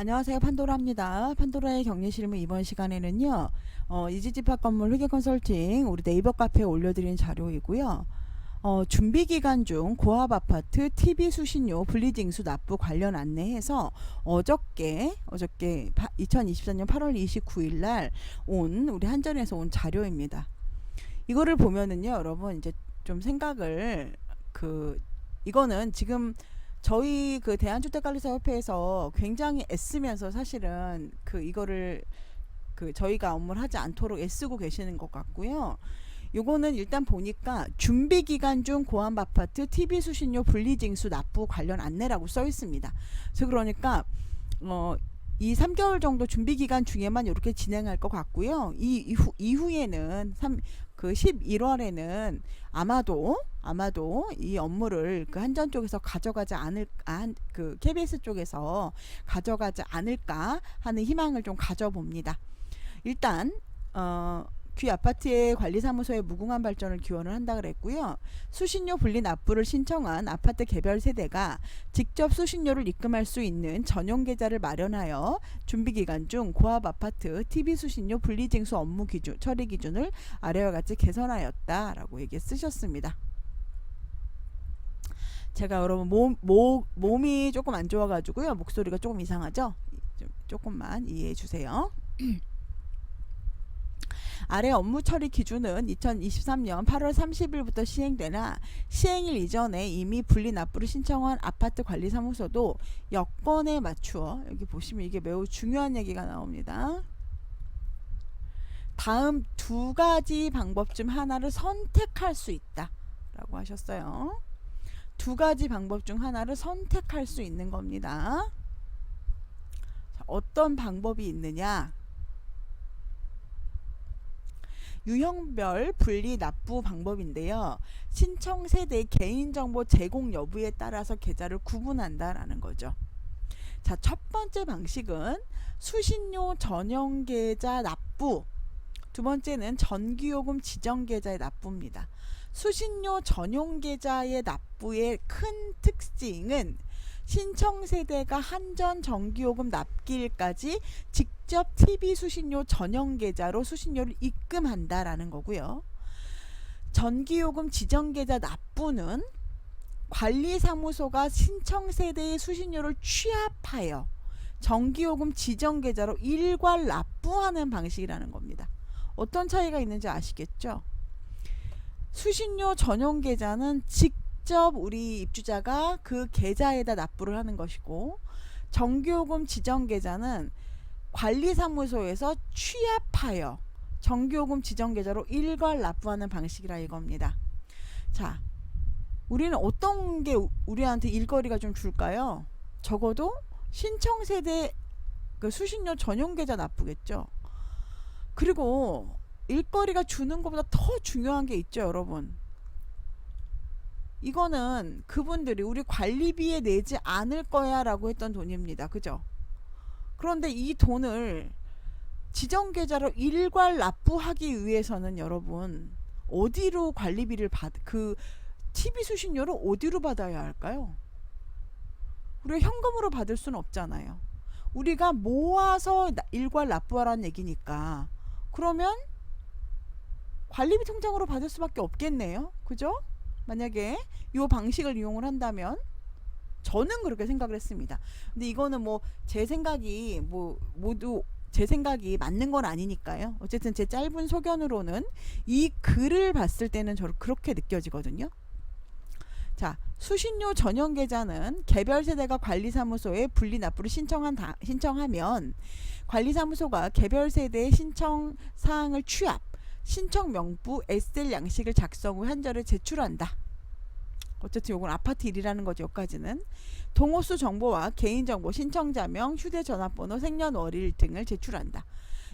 안녕하세요. 판도라입니다. 판도라의 격리실무 이번 시간에는요. 이지집합건물 회계컨설팅 우리 네이버 카페에 올려드린 자료이고요. 준비기간 중 고압아파트 TV 수신료 분리징수 납부 관련 안내해서 어저께 2024년 8월 29일 날 온 우리 한전에서 온 자료입니다. 이거를 보면은요, 여러분 이제 좀 생각을 이거는 지금 저희 대한주택관리사협회에서 굉장히 애쓰면서 사실은 이거를 저희가 업무를 하지 않도록 애쓰고 계시는 것 같고요. 요거는 일단 보니까 준비기간 중 고압아파트 TV 수신료 분리징수 납부 관련 안내라고 써 있습니다. 그러니까 이 3개월 정도 준비기간 중에만 이렇게 진행할 것 같고요. 이후에는 11월에는 아마도 이 업무를 한전 쪽에서 가져가지 KBS 쪽에서 가져가지 않을까 하는 희망을 좀 가져봅니다. 일단 귀 아파트의 관리사무소의 무궁한 발전을 기원을 한다 그랬고요. 수신료 분리 납부를 신청한 아파트 개별 세대가 직접 수신료를 입금할 수 있는 전용 계좌를 마련하여 준비기간 중 고압 아파트 TV 수신료 분리징수 업무 기준, 처리 기준을 아래와 같이 개선하였다라고 얘기 쓰셨습니다. 제가 여러분 몸이 조금 안 좋아가지고요. 목소리가 조금 이상하죠? 조금만 이해해 주세요. 아래 업무 처리 기준은 2023년 8월 30일부터 시행되나 시행일 이전에 이미 분리 납부를 신청한 아파트 관리사무소도 여건에 맞추어, 여기 보시면 이게 매우 중요한 얘기가 나옵니다. 다음 두 가지 방법 중 하나를 선택할 수 있다 라고 하셨어요. 두 가지 방법 중 하나를 선택할 수 있는 겁니다. 자, 어떤 방법이 있느냐? 유형별 분리 납부 방법인데요. 신청 세대의 개인정보 제공 여부에 따라서 계좌를 구분한다라는 거죠. 자, 첫 번째 방식은 수신료 전용 계좌 납부. 두 번째는 전기요금 지정 계좌의 납부입니다. 수신료 전용 계좌의 납부의 큰 특징은 신청 세대가 한전 전기요금 납기일까지 직접 TV 수신료 전용 계좌로 수신료를 입금한다라는 거고요. 전기요금 지정 계좌 납부는 관리사무소가 신청 세대의 수신료를 취합하여 전기요금 지정 계좌로 일괄 납부하는 방식이라는 겁니다. 어떤 차이가 있는지 아시겠죠? 수신료 전용 계좌는 직접 우리 입주자가 그 계좌에다 납부를 하는 것이고, 전기요금 지정 계좌는 관리사무소에서 취합하여 전기요금 지정 계좌로 일괄 납부하는 방식이라 이겁니다. 자, 우리는 어떤 게 우리한테 일거리가 좀 줄까요? 적어도 신청 세대 수신료 전용 계좌 납부겠죠. 그리고 일거리가 주는 것보다 더 중요한 게 있죠, 여러분. 이거는 그분들이 우리 관리비에 내지 않을 거야 라고 했던 돈입니다. 그죠? 그런데 이 돈을 지정계좌로 일괄 납부하기 위해서는 여러분 어디로 관리비를 TV 수신료를 어디로 받아야 할까요? 우리가 현금으로 받을 수는 없잖아요. 우리가 모아서 일괄 납부하라는 얘기니까 그러면 관리비 통장으로 받을 수밖에 없겠네요. 그죠? 만약에 이 방식을 이용을 한다면 저는 그렇게 생각을 했습니다. 근데 이거는 제 생각이 모두 제 생각이 맞는 건 아니니까요. 어쨌든 제 짧은 소견으로는 이 글을 봤을 때는 저를 그렇게 느껴지거든요. 자, 수신료 전용 계좌는 개별 세대가 관리사무소에 분리 납부를 신청하면 관리사무소가 개별 세대의 신청 사항을 취합, 신청 명부 SL 양식을 작성 후 한전에 제출한다. 어쨌든 요건 아파트 일이라는 거죠. 여기까지는. 동호수 정보와 개인정보, 신청자명, 휴대전화번호, 생년월일 등을 제출한다.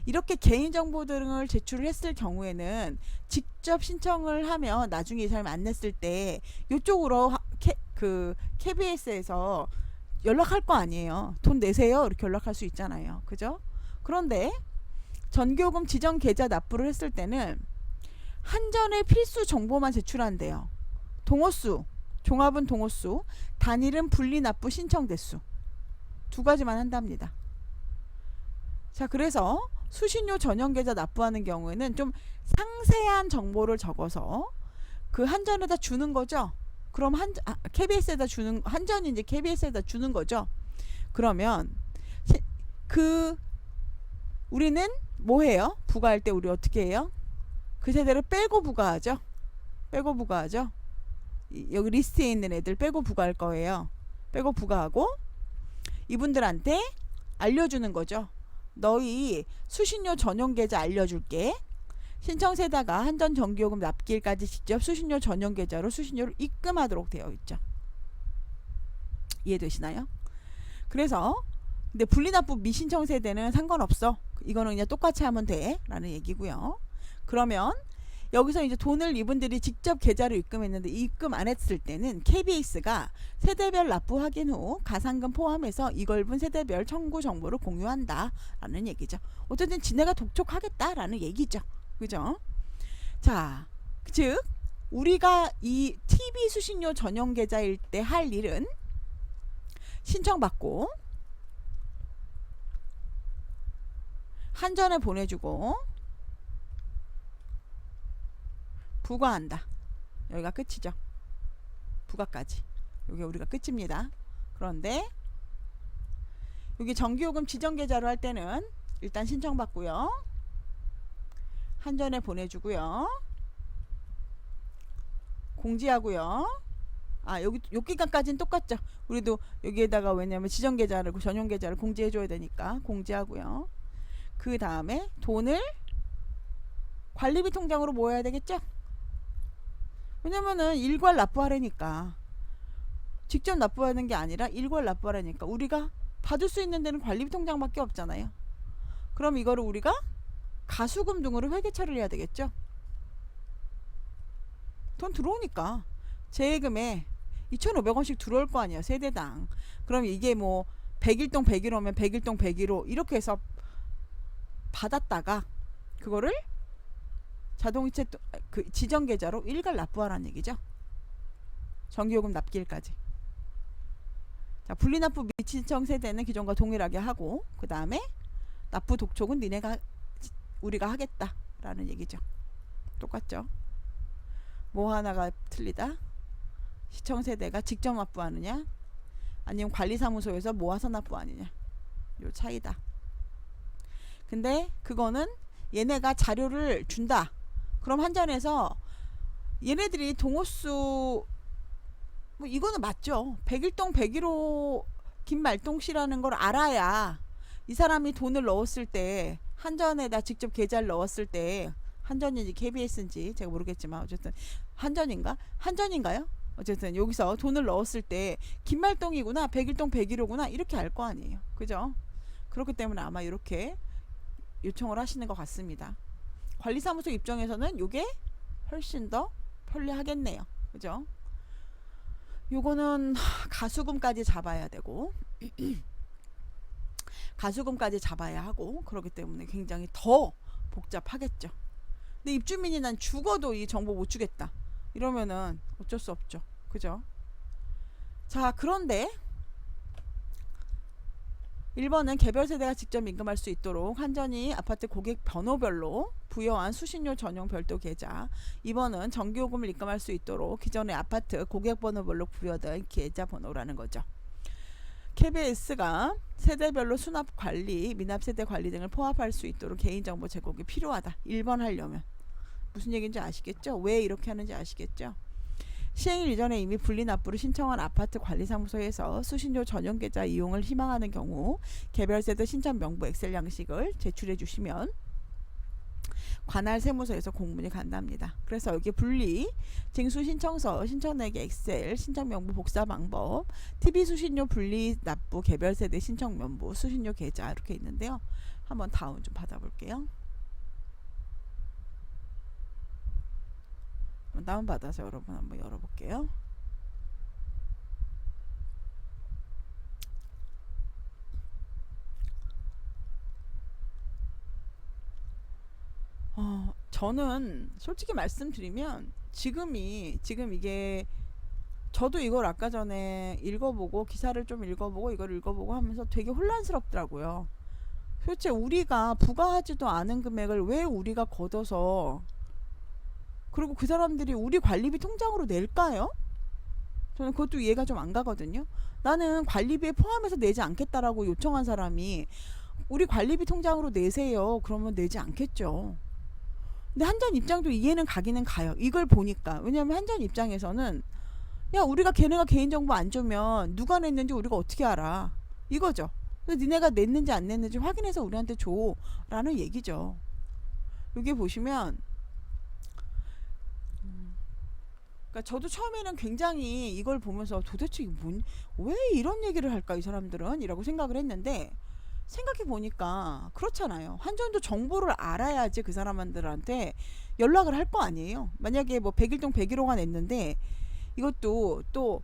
이렇게 개인정보 등을 제출을 했을 경우에는 직접 신청을 하면 나중에 잘 안 냈을 때 이쪽으로 KBS에서 연락할 거 아니에요. 돈 내세요 이렇게 연락할 수 있잖아요. 그죠? 그런데 전기요금 지정 계좌 납부를 했을 때는 한전의 필수 정보만 제출한대요. 동호수, 종합은 동호수, 단일은 분리 납부 신청 대수 두 가지만 한답니다. 자, 그래서 수신료 전용 계좌 납부하는 경우에는 좀 상세한 정보를 적어서 그 한전에다 주는 거죠. 그럼 KBS에다 주는, 한전이 이제 KBS에다 주는 거죠. 그러면 우리는 뭐 해요? 부과할 때 우리 어떻게 해요? 그 세대를 빼고 부과하죠. 빼고 부과하죠. 여기 리스트에 있는 애들 빼고 부과할 거예요. 빼고 부과하고 이분들한테 알려주는 거죠. 너희 수신료 전용 계좌 알려줄게. 신청세다가 한전 전기요금 납기일까지 직접 수신료 전용 계좌로 수신료를 입금하도록 되어 있죠. 이해되시나요? 그래서 근데 분리납부 미신청 세대는 상관없어. 이거는 그냥 똑같이 하면 돼 라는 얘기고요. 그러면 여기서 이제 돈을 이분들이 직접 계좌로 입금했는데 입금 안 했을 때는 KBS가 세대별 납부 확인 후 가산금 포함해서 이걸분 세대별 청구 정보를 공유한다 라는 얘기죠. 어쨌든 지네가 독촉하겠다 라는 얘기죠. 그죠? 자, 즉 우리가 이 TV 수신료 전용 계좌일 때 할 일은 신청받고 한전에 보내주고 부과한다. 여기가 끝이죠. 부과까지. 여기 우리가 끝입니다. 그런데 여기 전기요금 지정계좌로 할 때는 일단 신청받고요. 한전에 보내주고요. 공지하고요. 여기 요 기간까지는 똑같죠. 우리도 여기에다가 왜냐면 지정계좌를 전용계좌를 공지해줘야 되니까 공지하고요. 그 다음에 돈을 관리비 통장으로 모아야 되겠죠. 왜냐면은 일괄 납부하려니까 직접 납부하는 게 아니라 일괄 납부하려니까 우리가 받을 수 있는 데는 관리비 통장밖에 없잖아요. 그럼 이거를 우리가 가수금 등으로 회계처리를 해야 되겠죠. 돈 들어오니까 재예금에 2,500원씩 들어올 거 아니야 세대당. 그럼 이게 뭐 100일동 100일호면 100일동 100일호 이렇게 해서 받았다가 그거를 자동이체 그 지정계좌로 일괄 납부하라는 얘기죠. 전기요금 납기일까지. 자, 분리납부 미신청 세대는 기존과 동일하게 하고 그 다음에 납부 독촉은 우리가 하겠다라는 얘기죠. 똑같죠. 뭐 하나가 틀리다? 시청세대가 직접 납부하느냐 아니면 관리사무소에서 모아서 납부하느냐 요 차이다. 근데 그거는 얘네가 자료를 준다. 그럼 한전에서 얘네들이 동호수 뭐 이거는 맞죠. 100일동 101호 김말동씨라는 걸 알아야 이 사람이 돈을 넣었을 때 한전에다 직접 계좌를 넣었을 때 한전인지 KBS인지 제가 모르겠지만 어쨌든 한전인가요? 어쨌든 여기서 돈을 넣었을 때 김말동이구나 100일동 101호구나 이렇게 알 거 아니에요. 그죠? 그렇기 때문에 아마 이렇게 요청을 하시는 것 같습니다. 관리사무소 입장에서는 이게 훨씬 더 편리하겠네요. 그죠? 요거는 가수금까지 잡아야 되고 가수금까지 잡아야 하고 그렇기 때문에 굉장히 더 복잡하겠죠. 근데 입주민이 난 죽어도 이 정보 못 주겠다 이러면은 어쩔 수 없죠. 그죠? 자, 그런데 1번은 개별 세대가 직접 입금할 수 있도록 한전이 아파트 고객 번호별로 부여한 수신료 전용 별도 계좌. 2번은 전기요금을 입금할 수 있도록 기존의 아파트 고객 번호별로 부여된 계좌 번호라는 거죠. KBS가 세대별로 수납 관리, 미납 세대 관리 등을 포함할 수 있도록 개인정보 제공이 필요하다. 1번 하려면 무슨 얘기인지 아시겠죠? 왜 이렇게 하는지 아시겠죠? 시행일 이전에 이미 분리납부를 신청한 아파트 관리사무소에서 수신료 전용 계좌 이용을 희망하는 경우 개별세대 신청 명부 엑셀 양식을 제출해 주시면 관할 세무서에서 공문이 간답니다. 그래서 여기 분리, 징수 신청서, 신청내기 엑셀, 신청 명부 복사 방법, TV 수신료 분리 납부 개별세대 신청 명부 수신료 계좌 이렇게 있는데요. 한번 다운 좀 받아볼게요. 다운받아서 여러분 한번 열어볼게요. 저는 솔직히 말씀드리면 지금 이게 저도 이걸 아까 전에 읽어보고 기사를 좀 읽어보고 이걸 읽어보고 하면서 되게 혼란스럽더라고요. 도대체 우리가 부과하지도 않은 금액을 왜 우리가 걷어서 그리고 그 사람들이 우리 관리비 통장으로 낼까요? 저는 그것도 이해가 좀 안 가거든요. 나는 관리비에 포함해서 내지 않겠다라고 요청한 사람이 우리 관리비 통장으로 내세요. 그러면 내지 않겠죠. 근데 한전 입장도 이해는 가기는 가요. 이걸 보니까. 왜냐면 한전 입장에서는 야 우리가 걔네가 개인정보 안 주면 누가 냈는지 우리가 어떻게 알아. 이거죠. 그래서 니네가 냈는지 안 냈는지 확인해서 우리한테 줘 라는 얘기죠. 여기 보시면 그러니까 저도 처음에는 굉장히 이걸 보면서 도대체 왜 이런 얘기를 할까 이 사람들은 이라고 생각을 했는데 생각해 보니까 그렇잖아요. 한전도 정보를 알아야지 그 사람들한테 연락을 할 거 아니에요. 만약에 뭐 100일동 101호가 냈는데 이것도 또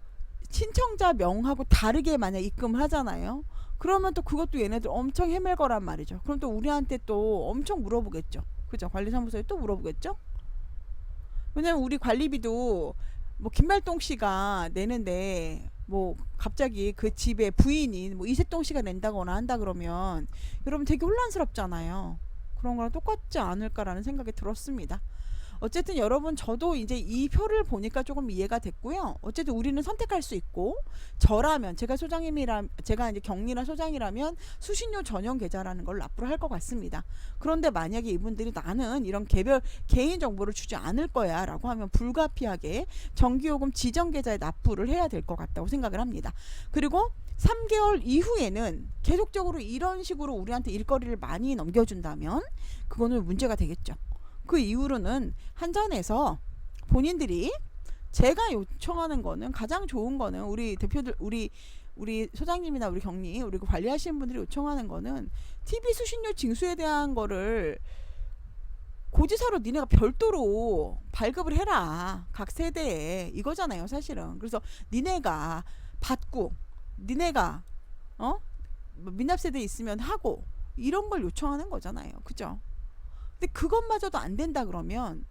신청자 명하고 다르게 만약 입금을 하잖아요. 그러면 또 그것도 얘네들 엄청 헤맬 거란 말이죠. 그럼 또 우리한테 또 엄청 물어보겠죠. 그죠? 관리사무소에 또 물어보겠죠? 왜냐면 우리 관리비도 뭐 김말동 씨가 내는데 뭐 갑자기 그 집의 부인이 뭐 이세동 씨가 낸다거나 한다 그러면 여러분 되게 혼란스럽잖아요. 그런 거랑 똑같지 않을까라는 생각이 들었습니다. 어쨌든 여러분 저도 이제 이 표를 보니까 조금 이해가 됐고요. 어쨌든 우리는 선택할 수 있고 저라면 제가 소장님이라 제가 이제 경리나 소장이라면 수신료 전용 계좌라는 걸 납부를 할 것 같습니다. 그런데 만약에 이분들이 나는 이런 개별 개인 정보를 주지 않을 거야라고 하면 불가피하게 전기요금 지정 계좌에 납부를 해야 될 것 같다고 생각을 합니다. 그리고 3개월 이후에는 계속적으로 이런 식으로 우리한테 일거리를 많이 넘겨준다면 그거는 문제가 되겠죠. 그 이후로는 한전에서 본인들이 제가 요청하는 거는 가장 좋은 거는 우리 대표들 우리 소장님이나 우리 경리 우리 관리하시는 분들이 요청하는 거는 TV 수신료 징수에 대한 거를 고지서로 니네가 별도로 발급을 해라 각 세대에 이거잖아요 사실은. 그래서 니네가 받고 니네가 미납 세대 있으면 하고 이런 걸 요청하는 거잖아요. 그죠? 근데 그것마저도 안 된다 그러면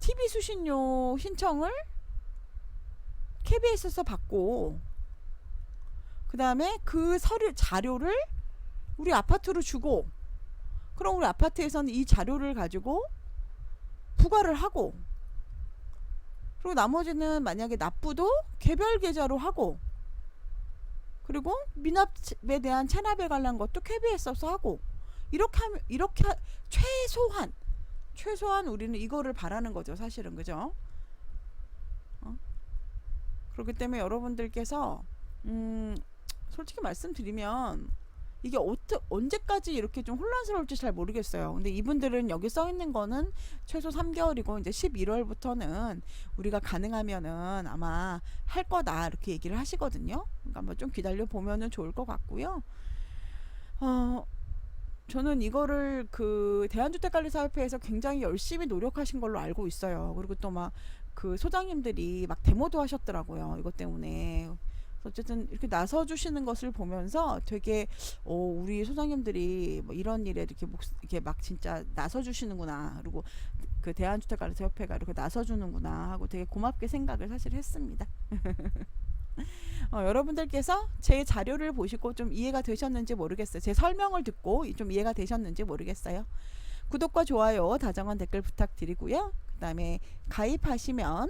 TV 수신료 신청을 KBS에서 받고 그 다음에 그 서류 자료를 우리 아파트로 주고 그럼 우리 아파트에서는 이 자료를 가지고 부과를 하고 그리고 나머지는 만약에 납부도 개별 계좌로 하고 그리고 미납에 대한 체납에 관한 것도 KBS에서 하고 이렇게 최소한 우리는 이거를 바라는 거죠 사실은. 그죠? 그렇기 때문에 여러분들께서 솔직히 말씀드리면 이게 언제까지 이렇게 좀 혼란스러울지 잘 모르겠어요. 근데 이분들은 여기 써 있는 거는 최소 3개월이고 이제 11월부터는 우리가 가능하면은 아마 할 거다 이렇게 얘기를 하시거든요. 그러니까 뭐 좀 기다려 보면은 좋을 것 같고요. 저는 이거를 그 대한주택관리사협회에서 굉장히 열심히 노력하신 걸로 알고 있어요. 그리고 또 막 그 소장님들이 막 데모도 하셨더라고요. 이것 때문에. 어쨌든 이렇게 나서 주시는 것을 보면서 되게 우리 소장님들이 뭐 이런 일에 이렇게 막 진짜 나서 주시는구나. 그리고 그 대한주택관리사협회가 이렇게 나서 주는구나 하고 되게 고맙게 생각을 사실 했습니다. 여러분들께서 제 자료를 보시고 좀 이해가 되셨는지 모르겠어요. 제 설명을 듣고 좀 이해가 되셨는지 모르겠어요. 구독과 좋아요, 다정한 댓글 부탁드리고요. 그 다음에 가입하시면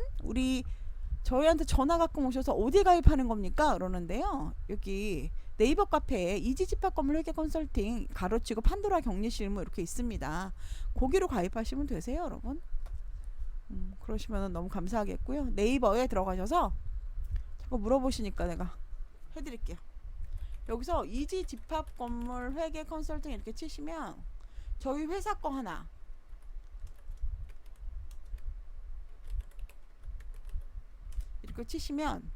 저희한테 전화 가끔 오셔서 어디 가입하는 겁니까? 그러는데요. 여기 네이버 카페에 이지집합건물 회계 컨설팅 가로치고 판도라 격리실무 이렇게 있습니다. 거기로 가입하시면 되세요, 여러분. 그러시면 너무 감사하겠고요. 네이버에 들어가셔서 자꾸 물어보시니까 내가 해드릴게요. 여기서 이지집합건물 회계 컨설팅 이렇게 치시면 저희 회사 거 하나 이렇게 치시면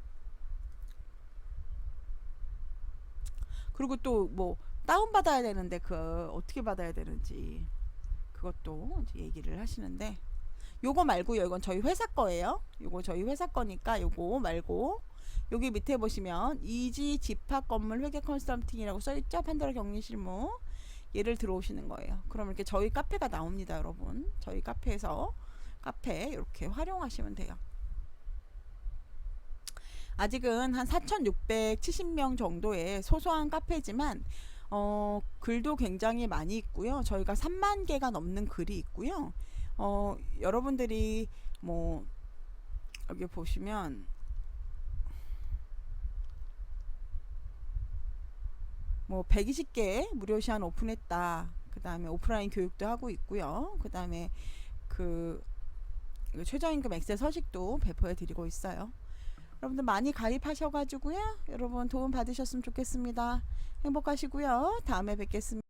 그리고 또 뭐 다운받아야 되는데 그 어떻게 받아야 되는지 그것도 이제 얘기를 하시는데 요거 말고요. 이건 저희 회사 거예요. 요거 저희 회사 거니까 요거 말고 여기 밑에 보시면 이지 집합 건물 회계 컨설팅이라고 써있죠. 판도라 격리실무 얘를 들어오시는 거예요. 그럼 이렇게 저희 카페가 나옵니다. 여러분 저희 카페에서 카페 이렇게 활용하시면 돼요. 아직은 한 4,670명 정도의 소소한 카페지만 글도 굉장히 많이 있고요. 저희가 3만 개가 넘는 글이 있고요. 여러분들이 뭐 여기 보시면 뭐 120개 무료 시간 오픈했다. 그 다음에 오프라인 교육도 하고 있고요. 그 다음에 그 최저임금 엑셀 서식도 배포해 드리고 있어요. 여러분들 많이 가입하셔가지고요. 여러분 도움 받으셨으면 좋겠습니다. 행복하시고요. 다음에 뵙겠습니다.